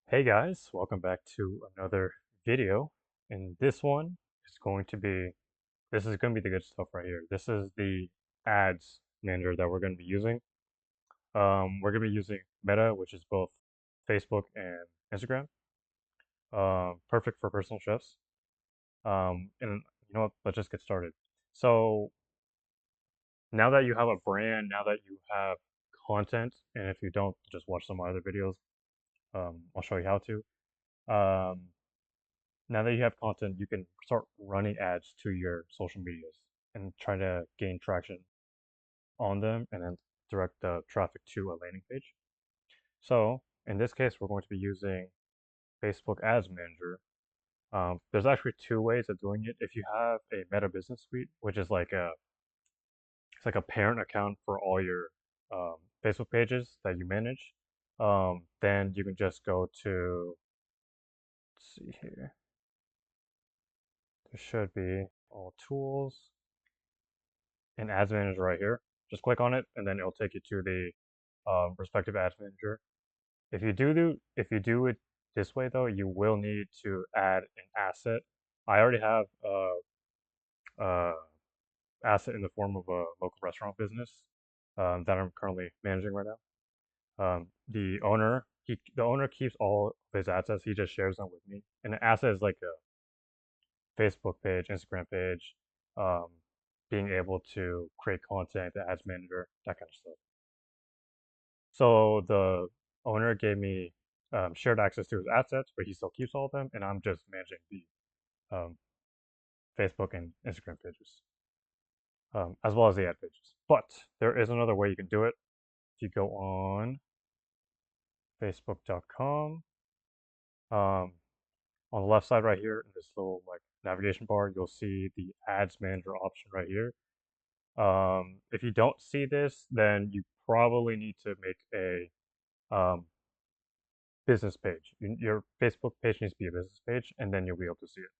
Hey guys, welcome back to another video. And this one is going to be, this is going to be the good stuff right here. This is the ads manager that we're going to be using. We're going to be using Meta, which is both Facebook and Instagram. Perfect for personal chefs. And you know what, let's just get started. So now that you have a brand, now that you have content, and if you don't, just watch some of my other videos. I'll show you how to. Um, Now that you have content, you can start running ads to your social medias and try to gain traction on them and then direct the traffic to a landing page. So in this case, we're going to be using Facebook Ads Manager. There's actually two ways of doing it. If you have a Meta Business Suite, which is like it's like a parent account for all your Facebook pages that you manage, then you can just go to, let's see here, there should be all tools. and Ads Manager right here. Just click on it, and then it'll take you to the respective Ads Manager. If you do it this way though, you will need to add an asset. I already have a asset in the form of a local restaurant business that I'm currently managing right now. The owner keeps all of his assets. He just shares them with me. And an asset is like a Facebook page, Instagram page, um, being able to create content, the ads manager, that kind of stuff. So the owner gave me shared access to his assets, but he still keeps all of them, and I'm just managing the Facebook and Instagram pages, as well as the ad pages. But there is another way you can do it. If you go on Facebook.com, um, on the left side right here, in this little like navigation bar, you'll see the Ads Manager option right here. If you don't see this, then you probably need to make a business page. Your Facebook page needs to be a business page, and then you'll be able to see it.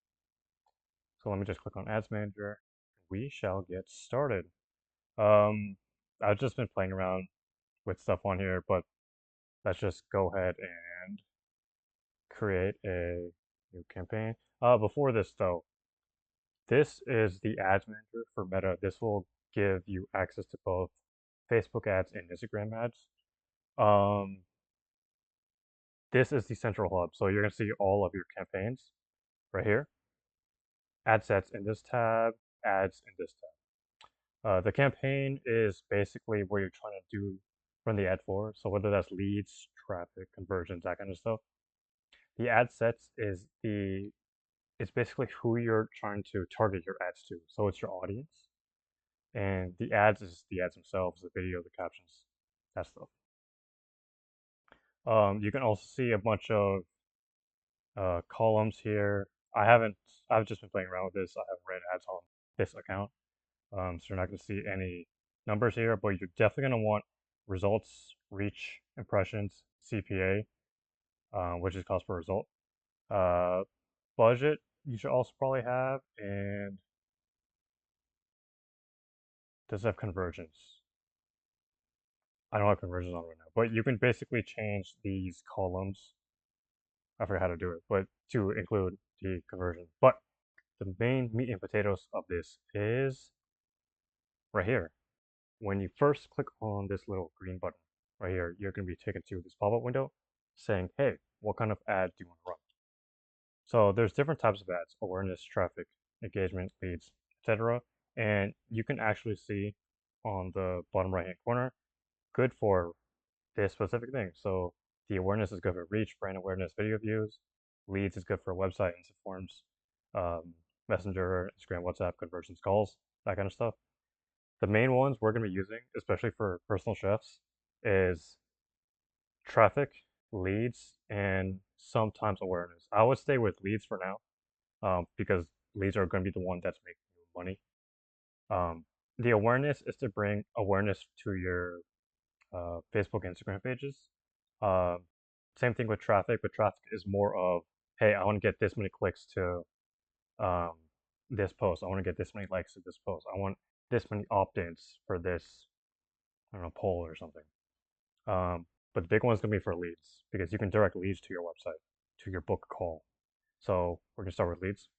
So let me just click on Ads Manager. We shall get started. Um, I've just been playing around with stuff on here, but let's just go ahead and create a new campaign. Before this though, this is the Ads Manager for Meta. This will give you access to both Facebook ads and Instagram ads. Um, this is the central hub, so you're gonna see all of your campaigns right here. Ad sets in this tab, ads in this tab. The campaign is basically what you're trying to do run the ad for. So whether that's leads, traffic, conversions, that kind of stuff. The ad sets is it's basically who you're trying to target your ads to. So it's your audience. And the ads is the ads themselves, the video, the captions, that stuff. You can also see a bunch of columns here. I've just been playing around with this. I haven't ran ads on this account. So you're not going to see any numbers here, but you're definitely going to want results, reach, impressions, CPA, which is cost per result. Uh, Budget, you should also probably have, and does it have conversions? I don't have conversions on right now, but you can basically change these columns. I forgot how to do it, but to include the conversion. But the main meat and potatoes of this is right here. When you first click on this little green button right here, you're going to be taken to this pop-up window saying, hey, what kind of ad do you want to run? So there's different types of ads: awareness, traffic, engagement, leads, etc. And you can actually see on the bottom right hand corner, good for this specific thing. So the awareness is good for reach, brand awareness, video views. Leads is good for website, instant forms, um, Messenger, Instagram, WhatsApp, conversions, calls, that kind of stuff. The main ones we're going to be using, especially for personal chefs, is traffic, leads, and sometimes awareness. I would stay with leads for now, because leads are going to be the one that's making you money. The awareness is to bring awareness to your Facebook, Instagram pages. Um, Same thing with traffic, but traffic is more of, hey, I want to get this many clicks to um, this post. I want to get this many likes to this post. I want this many opt-ins for this, I don't know, poll or something. but the big one's gonna be for leads because you can direct leads to your website, to your book call. So we're gonna start with leads.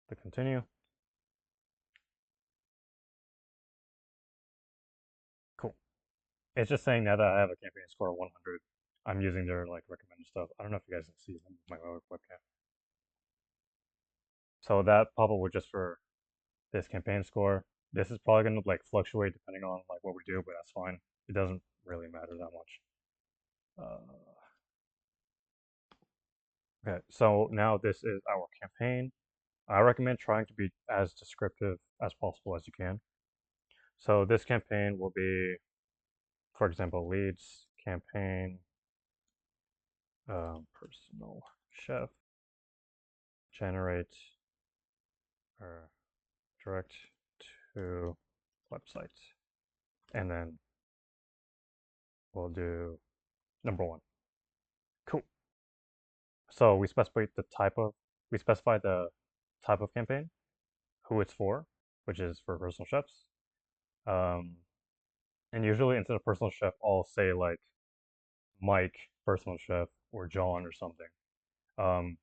Click continue. Cool. It's just saying now that I have a campaign score of 100. I'm using their like recommended stuff. I don't know if you guys can see my webcam. So that pop-up was just for this campaign score. This is probably gonna like fluctuate depending on like what we do, but that's fine. It doesn't really matter that much. Okay, so now this is our campaign. I recommend trying to be as descriptive as possible as you can. So this campaign will be, for example, leads campaign, personal chef, generate or direct to website. And then we'll do number one. Cool. So we specify the type of campaign, who it's for, which is for personal chefs. And usually instead of personal chef, I'll say like Mike, personal chef, or John or something. Um,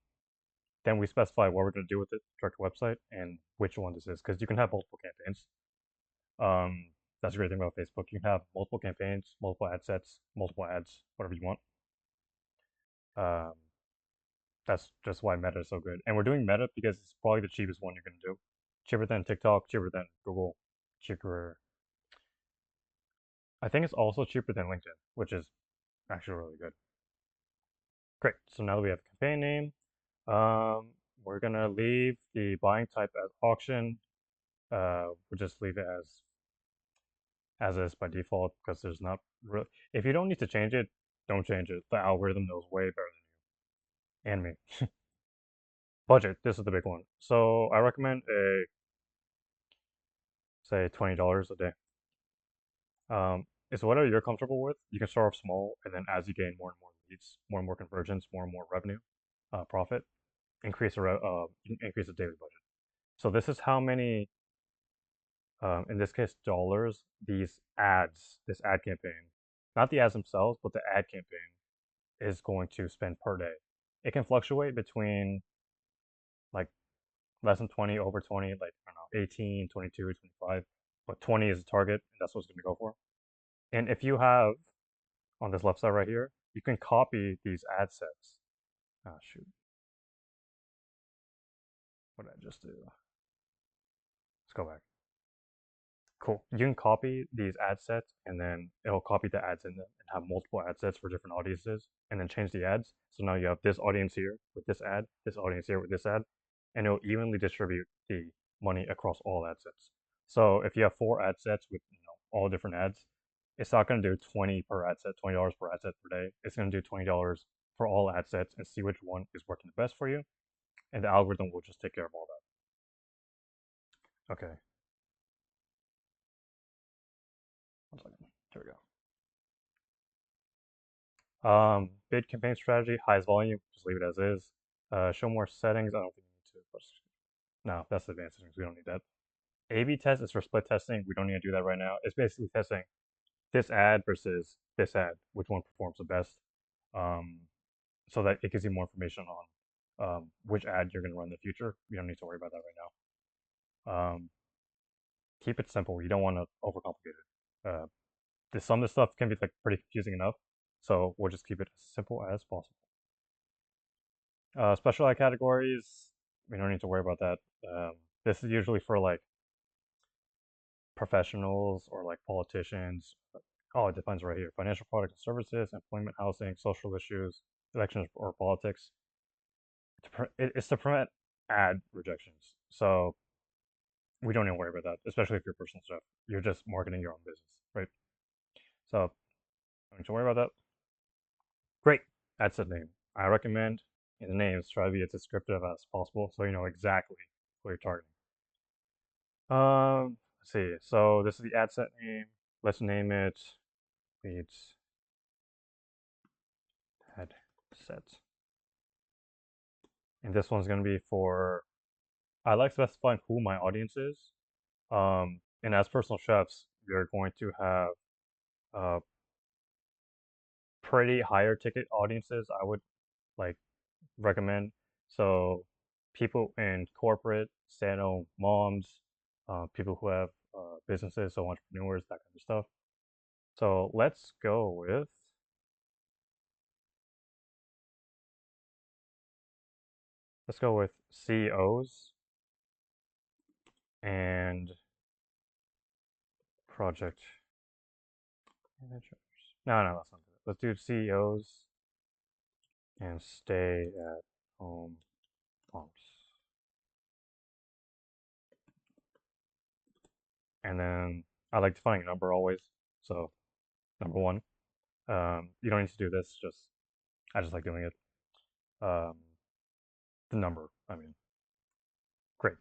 then we specify what we're going to do with it, direct website, and which one this is, because you can have multiple campaigns. That's a great thing about Facebook. You can have multiple campaigns, multiple ad sets, multiple ads, whatever you want. Um, that's just why Meta is so good. And we're doing Meta because it's probably the cheapest one you're going to do. Cheaper than TikTok, cheaper than Google, cheaper. I think it's also cheaper than LinkedIn, which is actually really good. Great. So now that we have a campaign name, we're gonna leave the buying type as auction. We'll just leave it as is by default because there's not really. If you don't need to change it, don't change it. The algorithm knows way better than you and me. Budget. This is the big one. So I recommend a say $20 a day. It's whatever you're comfortable with. You can start off small, and then as you gain more and more leads, more and more conversions, more and more revenue, profit, increase the daily budget. So this is how many, in this case, dollars, these ads, this ad campaign, not the ads themselves, but the ad campaign is going to spend per day. It can fluctuate between like less than 20, over 20, like, I don't know, 18, 22, 25, but 20 is the target, and that's what it's going to go for. And if you have, on this left side right here, you can copy these ad sets. Ah, shoot. What did I just do? Let's go back. Cool. You can copy these ad sets and then it'll copy the ads in them and have multiple ad sets for different audiences and then change the ads. So now you have this audience here with this ad, this audience here with this ad, and it'll evenly distribute the money across all ad sets. So if you have 4 ad sets with all different ads, it's not going to do 20 per ad set, $20 per ad set per day. It's going to do $20 for all ad sets and see which one is working the best for you. And the algorithm will just take care of all that. Okay. One second. Here we go. Bid campaign strategy, highest volume, just leave it as is. Show more settings, I don't think we need to. No, that's advanced settings, we don't need that. A/B test is for split testing, we don't need to do that right now. It's basically testing this ad versus this ad, which one performs the best, so that it gives you more information on which ad you're going to run in the future. You don't need to worry about that right now. Keep it simple, you don't want to overcomplicate it. Some of the stuff can be like pretty confusing enough, so we'll just keep it as simple as possible. Special ad categories, we don't need to worry about that. This is usually for like professionals or like politicians. Oh, it depends right here. Financial products and services, employment, housing, social issues, elections or politics. It's to prevent ad rejections. So we don't need to worry about that, especially if you're personal stuff. You're just marketing your own business, right? So don't need to worry about that. Great. That's the name. I recommend in the names try to be as descriptive as possible so you know exactly what you're targeting. Let's see. So this is the ad set name. Let's name it leads ad set. And this one's going to be for, I like specifying who my audience is. And as personal chefs, you're going to have uh, pretty higher ticket audiences, I would like recommend. So people in corporate, stay-at-home moms, people who have businesses, so entrepreneurs, that kind of stuff. So let's go with CEOs and project managers. No, that's not good. Let's do CEOs and stay-at-home moms. And then I like defining a number always. So number one, you don't need to do this. I just like doing it. Um, the number, I mean, great.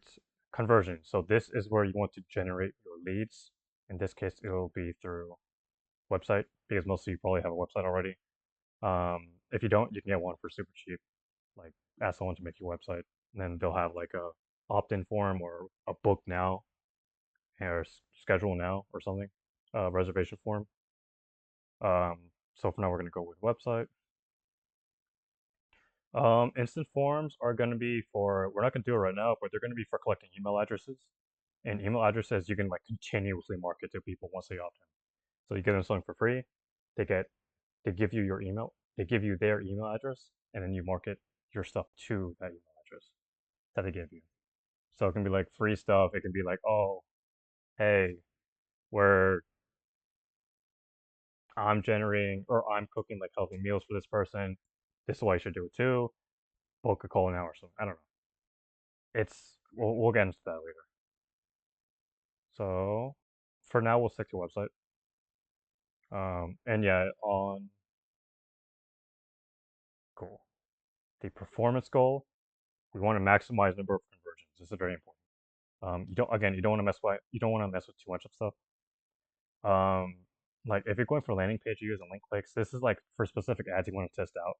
Conversion. So this is where you want to generate your leads. In this case, it will be through website because most of you probably have a website already. If you don't, you can get one for super cheap. Like ask someone to make your website, and then they'll have like a opt-in form or a book now or schedule now or something, reservation form. So for now, we're gonna go with website. Instant forms are gonna be for, we're not gonna do it right now, but they're gonna be for collecting email addresses. And email addresses you can like continuously market to people once they opt in. So you give them something for free, they get they give you your email, they give you their email address, and then you market your stuff to that email address that they give you. So it can be like free stuff. It can be like, oh, hey, we're I'm generating or I'm cooking like healthy meals for this person. This is why you should do it too. Book a call now or something. I don't know. We'll get into that later. So for now, we'll stick to website. And yeah, on goal, the performance goal, we want to maximize number of conversions. This is very important. You don't want to mess with too much of stuff. Um, like if you're going for landing page views and link clicks, this is like for specific ads you want to test out.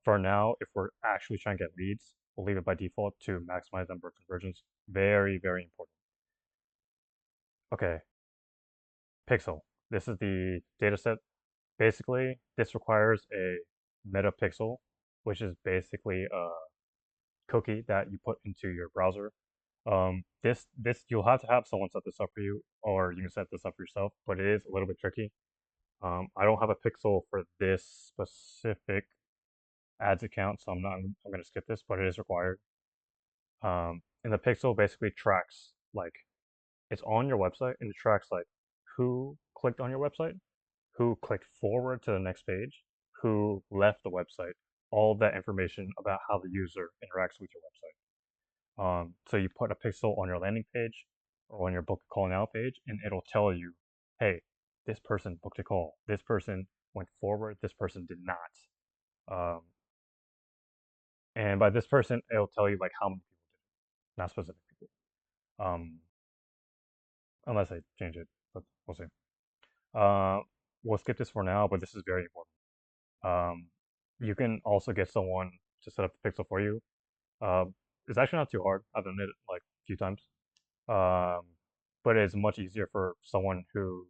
For now, if we're actually trying to get leads, we'll leave it by default to maximize number of conversions. Very, very important. Okay, pixel. This is the data set. Basically, this requires a metapixel, which is basically a cookie that you put into your browser. This you'll have to have someone set this up for you, or you can set this up for yourself, but it is a little bit tricky. I don't have a pixel for this specific ads account, so I'm going to skip this, but it is required. And the pixel basically tracks like it's on your website and it tracks like who clicked on your website, who clicked forward to the next page, who left the website, all of that information about how the user interacts with your website. So you put a pixel on your landing page or on your book a call now page, and it'll tell you, hey, this person booked a call, this person went forward, this person did not. Um, and by this person, it'll tell you like how many people did it, not specific people. Um, unless I change it, but we'll see. Uh, we'll skip this for now, but this is very important. Um, you can also get someone to set up the pixel for you. It's actually not too hard. I've done it like a few times. Um, but it's much easier for someone who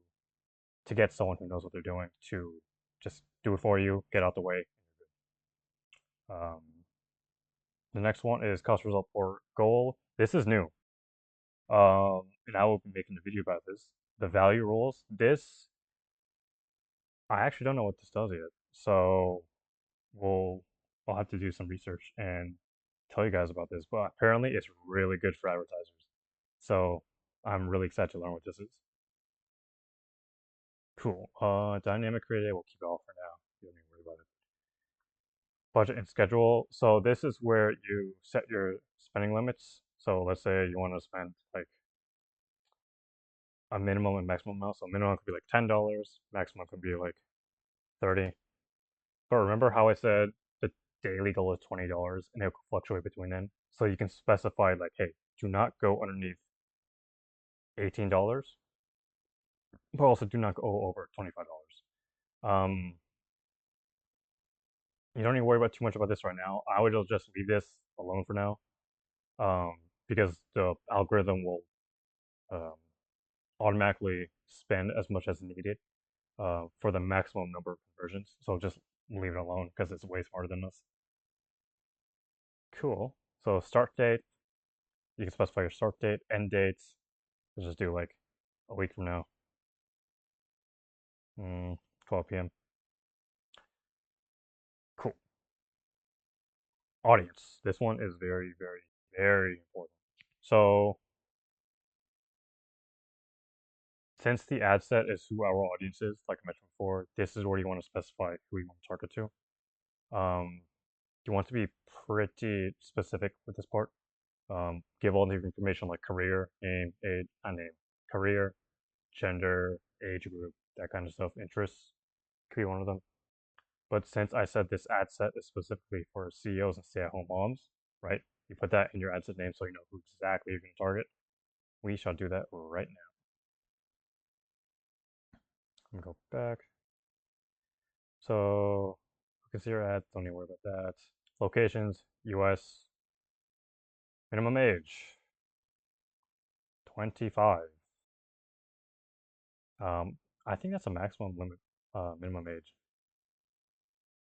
to get someone who knows what they're doing to just do it for you, get out the way. Um, the next one is cost result for goal. This is new. And I will be making a video about this. The value rules. This I actually don't know what this does yet. So we'll I'll have to do some research and tell you guys about this. But apparently it's really good for advertisers. So I'm really excited to learn what this is. Cool. Dynamic creative, we'll keep it all for now. You don't need to worry about it. Budget and schedule. So this is where you set your spending limits. So let's say you want to spend like a minimum and maximum amount. So minimum could be like $10, maximum could be like 30. But remember how I said the daily goal is $20 and it will fluctuate between then. So you can specify like, hey, do not go underneath $18, but also do not go over $25. Um, you don't need to worry about too much about this right now. I would just leave this alone for now, because the algorithm will um, automatically spend as much as needed for the maximum number of conversions. So just leave it alone because it's way smarter than us. Cool. So start date, you can specify your start date, end dates. Let's just do like a week from now, 12 p.m. Cool. Audience. This one is very, very, very important. So since the ad set is who our audience is, like I mentioned before, this is where you want to specify who you want to target to. You want to be pretty specific with this part. Give all the information like career, name, age, name, career, gender, age group, that kind of stuff. Interests could be one of them. But since I said this ad set is specifically for CEOs and stay-at-home moms, right? You put that in your ad set name so you know who exactly you're going to target. We shall do that right now. I'm going to go back. So you can see your ad. Don't need to worry about that. Locations, US. Minimum age, 25. I think that's a maximum limit, minimum age.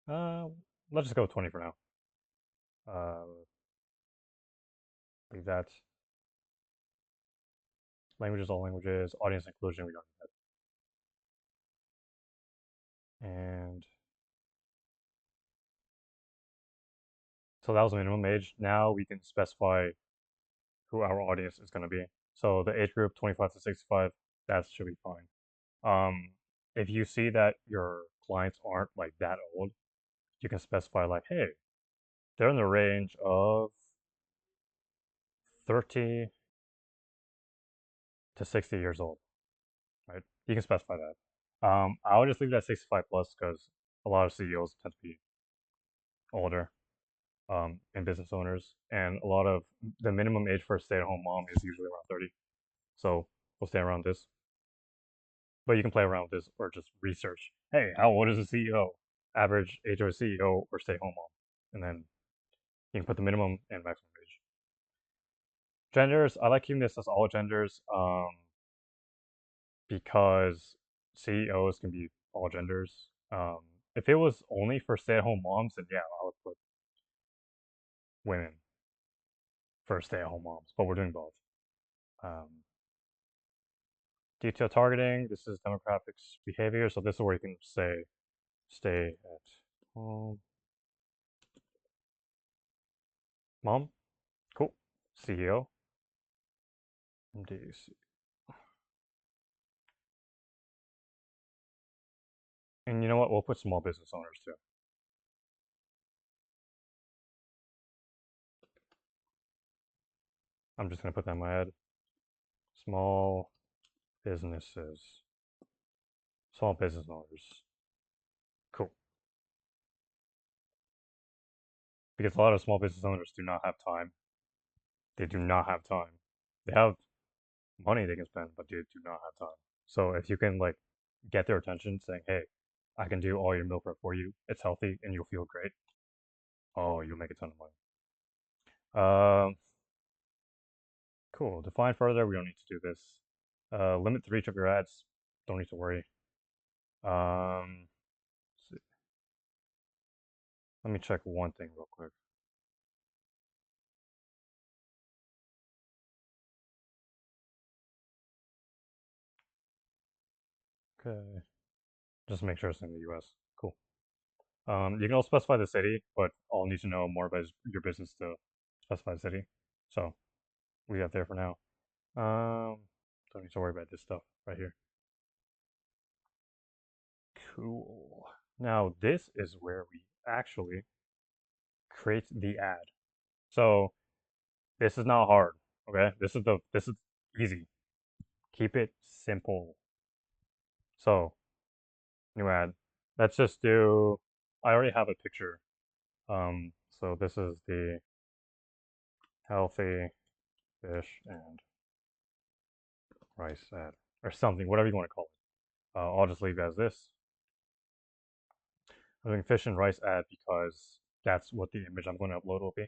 Uh, let's just go with 20 for now. Leave that. Languages, all languages. Audience inclusion, we don't need that. And so that was minimum age. Now we can specify who our audience is going to be. So the age group 25 to 65, that should be fine. If you see that your clients aren't like that old, you can specify like, hey, they're in the range of 30 to 60 years old, right? You can specify that. I would just leave that 65 plus because a lot of CEOs tend to be older, and business owners, and a lot of the minimum age for a stay-at-home mom is usually around 30. So we'll stay around this. But you can play around with this or just research. Hey, how old is a CEO? Average age of a CEO or stay-at-home mom, and then you can put the minimum and maximum age. Genders, I like keeping this as all genders, because CEOs can be all genders. If it was only for stay-at-home moms, then yeah, I would put women for stay-at-home moms, but we're doing both. Um, Detail targeting, this is demographics behavior, so this is where you can say stay at home. Mom, cool. CEO, MDC. And you know what, we'll put small business owners too. I'm just gonna put that in my head. Small businesses, small business owners. Cool. Because a lot of small business owners do not have time. They do not have time. They have money they can spend, but they do not have time. So if you can like get their attention saying, hey, I can do all your meal prep for you, it's healthy and you'll feel great. Oh, you'll make a ton of money. Cool. Define further, we don't need to do this. Limit the reach of your ads. Don't need to worry. Let's see. Let me check one thing real quick. Okay. Just make sure it's in the US. Cool. You can also specify the city, but I'll need to know more about your business to specify the city. So we got there for now. Don't need to worry about this stuff right here. Cool. Now this is where we actually create the ad. So this is not hard. Okay, this is easy. Keep it simple. So new ad. Let's just do. I already have a picture. So this is the healthy fish and rice ad or something, whatever you want to call it. I'll just leave it as this. I'm doing fish and rice ad because that's what the image I'm going to upload will be.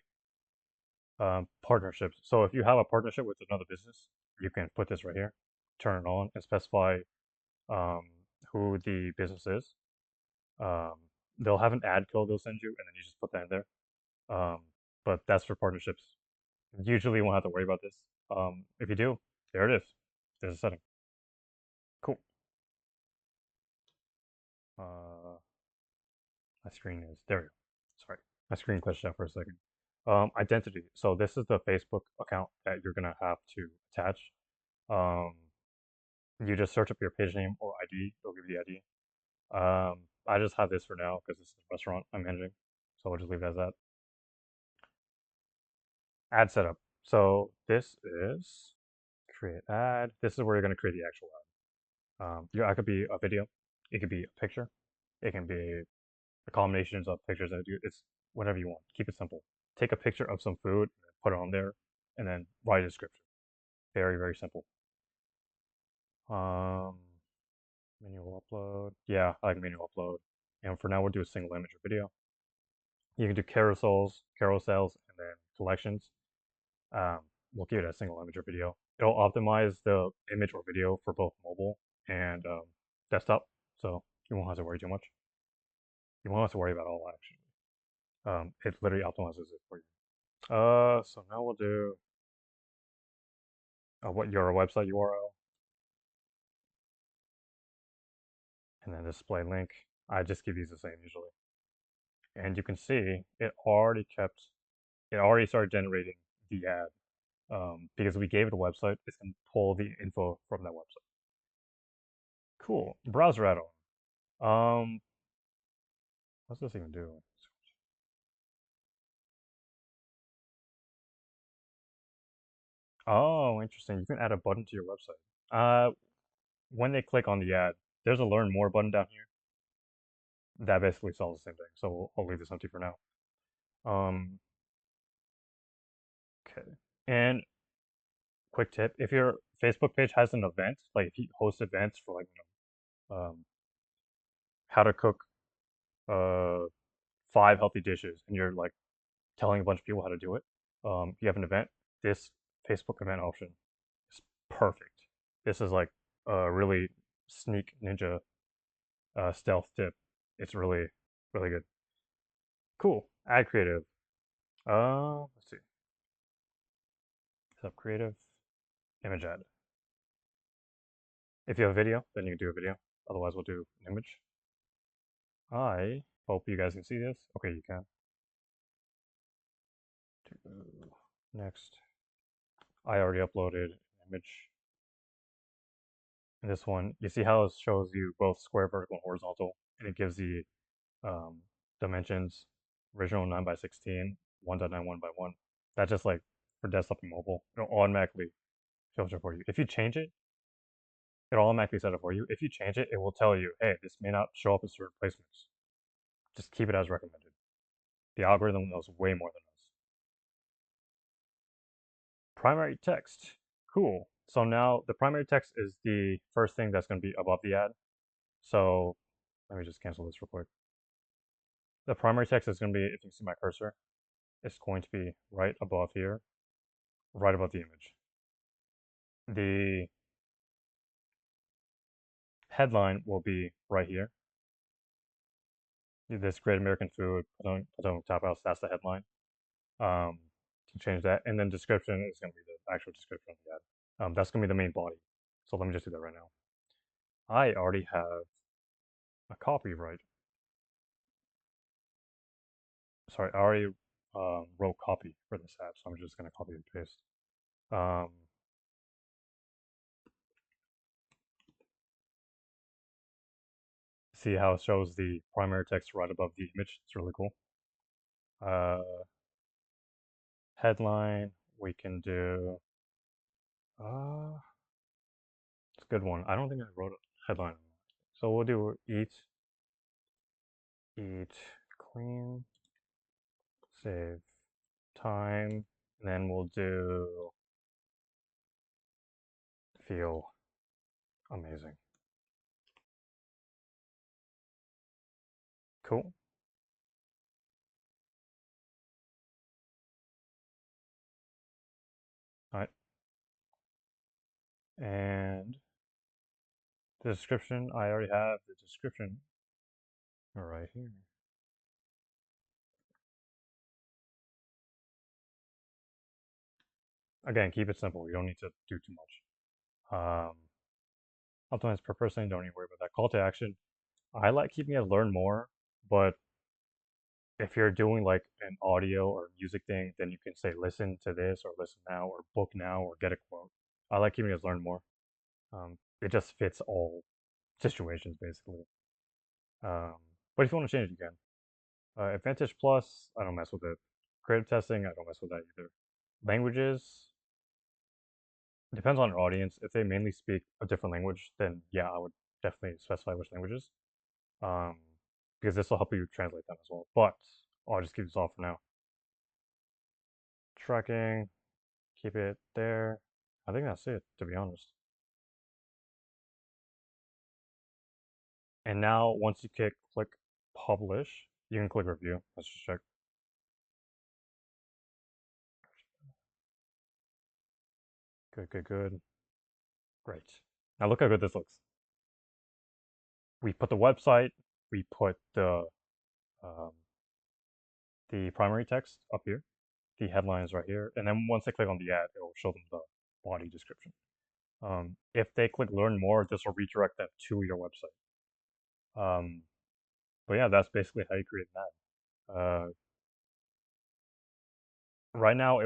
Partnerships. So if you have a partnership with another business, you can put this right here. turn it on and specify um, who the business is. Um, they'll have an ad code they'll send you, and then you just put that in there. Um, but that's for partnerships. Usually, you won't have to worry about this. If you do, there it is. There's a setting. Cool. Uh, my screen is there. Sorry, my screen glitched out for a second. Identity. So this is the Facebook account that you're gonna have to attach. Um, you just search up your page name or ID. It'll give you the ID. I just have this for now because this is a restaurant I'm managing, so I'll just leave it as that. Ad setup. So this is create ad. This is where you're gonna create the actual ad. Your ad could be a video. It could be a picture. It can be a combinations of pictures that do. It's whatever you want. Keep it simple. Take a picture of some food, put it on there, and then write a description. Very, very simple. Um, manual upload. Yeah, I like manual upload. And for now, we'll do a single image or video. You can do carousels, and then collections. Um, we'll give it a single image or video. It'll optimize the image or video for both mobile and desktop, so you won't have to worry too much. You won't have to worry about all actually. It literally optimizes it for you. So now we'll do what your website URL, and then display link. I just keep these the same usually, and you can see it already started generating the ad. Because we gave it a website, it's gonna pull the info from that website. Cool. Browser add-on. What's this even do? Oh, interesting. You can add a button to your website. When they click on the ad, there's a learn more button down here. That basically solves the same thing. So I'll leave this empty for now. Um, okay. And quick tip, if your Facebook page has an event, like if you host events for like, how to cook uh 5 healthy dishes and you're like telling a bunch of people how to do it, you have an event, this Facebook event option is perfect. This is like a really sneak ninja stealth tip. It's really, really good. Cool. Add creative. Let's see. Set up creative. Image ad. If you have a video, then you can do a video. Otherwise, we'll do an image. I hope you guys can see this. Okay, you can. Next. I already uploaded an image. And this one, you see how it shows you both square, vertical, and horizontal, and it gives the um, dimensions, original 9 by 16, 1.91 by 1. That's just like for desktop and mobile. It'll automatically filter for you. If you change it, it'll automatically set it for you. If you change it, it will tell you, hey, this may not show up in certain placements. Just keep it as recommended. The algorithm knows way more than us. Primary text. Cool. So now the primary text is the first thing that's going to be above the ad. So let me just cancel this real quick. The primary text is going to be, if you see my cursor, it's going to be right above here, right above the image. The headline will be right here. This Great American Food, Potomac Tap House, that's the headline. You can change that. And then description is going to be the actual description of the ad. That's going to be the main body. So let me just do that right now. I already have a copyright. Sorry, I already wrote copy for this app, so I'm just going to copy and paste. Um, see how it shows the primary text right above the image? It's really cool. Headline, we can do, uh, it's a good one. I don't think I wrote a headline. So we'll do eat clean, save time, and then we'll do feel amazing. Cool. All right. And The description, I already have the description right here. Again, keep it simple. You don't need to do too much. Optimize per person, don't even worry about that. Call to action. I like keeping it learn more, but if you're doing like an audio or music thing, then you can say listen to this or listen now or book now or get a quote. I like keeping it learn more. It just fits all situations basically. Um, but if you want to change it, you can. Advantage Plus, I don't mess with it. Creative testing, I don't mess with that either. Languages, depends on your audience. If they mainly speak a different language, then yeah, I would definitely specify which languages. Um, because this will help you translate them as well. But I'll just keep this off for now. Tracking, keep it there. I think that's it, to be honest. And now, once you click publish, you can click review. Let's just check. Good, good, good. Great. Now look how good this looks. We put the website, we put um, the primary text up here, the headlines right here, and then once they click on the ad, it will show them the body description. If they click learn more, this will redirect them to your website. But yeah, that's basically how you create an ad. Right now,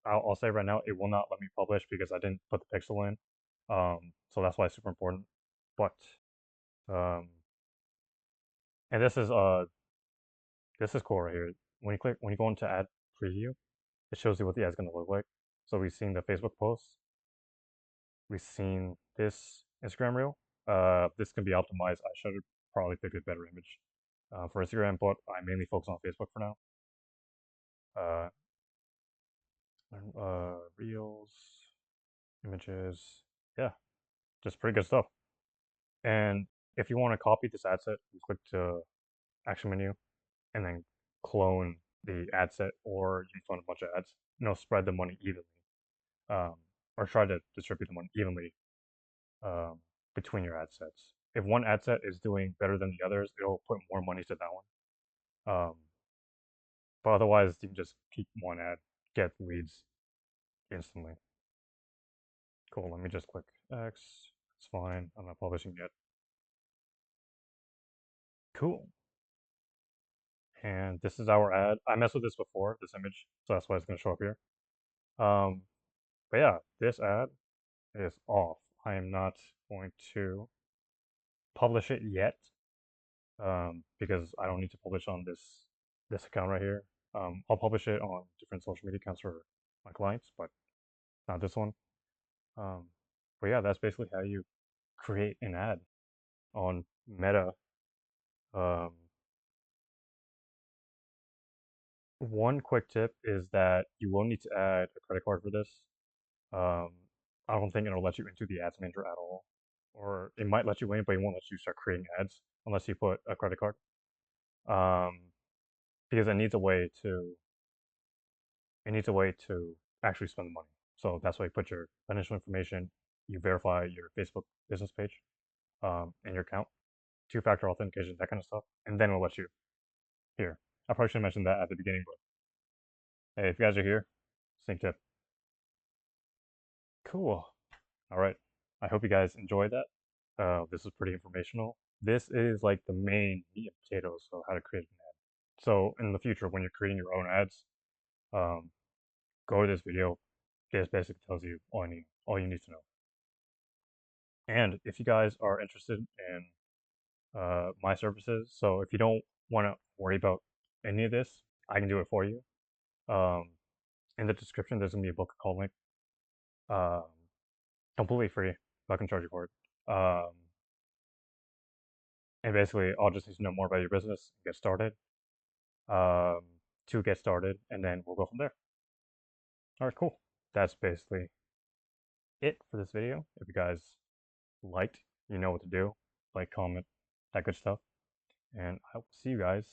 I'll say right now, it will not let me publish because I didn't put the pixel in. So that's why it's super important. But um, and this is cool right here. When you go into ad preview, it shows you what the ad's gonna look like. So we've seen the Facebook post, we've seen this Instagram reel. This can be optimized. I should probably pick a better image for Instagram, but I mainly focus on Facebook for now. Uh, reels, images, yeah, just pretty good stuff. And if you want to copy this ad set, you click the action menu and then clone the ad set, or you can clone a bunch of ads. Spread the money evenly, um, or try to distribute the money evenly um, between your ad sets. If one ad set is doing better than the others, it'll put more money to that one. But otherwise, you can just keep one ad, get leads instantly. Cool. Let me just click X. It's fine. I'm not publishing yet. Cool. And this is our ad. I messed with this before, this image, so that's why it's going to show up here. Um, but yeah, this ad is off. I am not going to publish it yet because I don't need to publish on this account right here. I'll publish it on different social media accounts for my clients, but not this one. Um, but yeah, that's basically how you create an ad on Meta. Um, One quick tip is that you will need to add a credit card for this. Um, I don't think it'll let you into the ads manager at all, or it might let you in, but it won't let you start creating ads unless you put a credit card. Um, because it needs a way to actually spend the money. So that's why you put your financial information, you verify your Facebook business page, and your account, two-factor authentication, that kind of stuff, and then it'll let you here. I probably should have mentioned that at the beginning, but hey, if you guys are here, sneak tip. Cool. All right. I hope you guys enjoyed that. This is pretty informational. This is like the main meat and potatoes of how to create an ad. So in the future, when you're creating your own ads, um, go to this video. This basically tells you all you need to know. And if you guys are interested in my services, so if you don't want to worry about any of this, I can do it for you. Um, in the description, there's gonna be a book call link. Um, Completely free. Not gonna charge you for it. And basically, I'll just need to know more about your business, get started, um, to get started, and then we'll go from there. All right, cool. That's basically it for this video. If you guys liked, you know what to do. Like, comment, that good stuff. And I will see you guys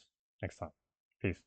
next time. Peace.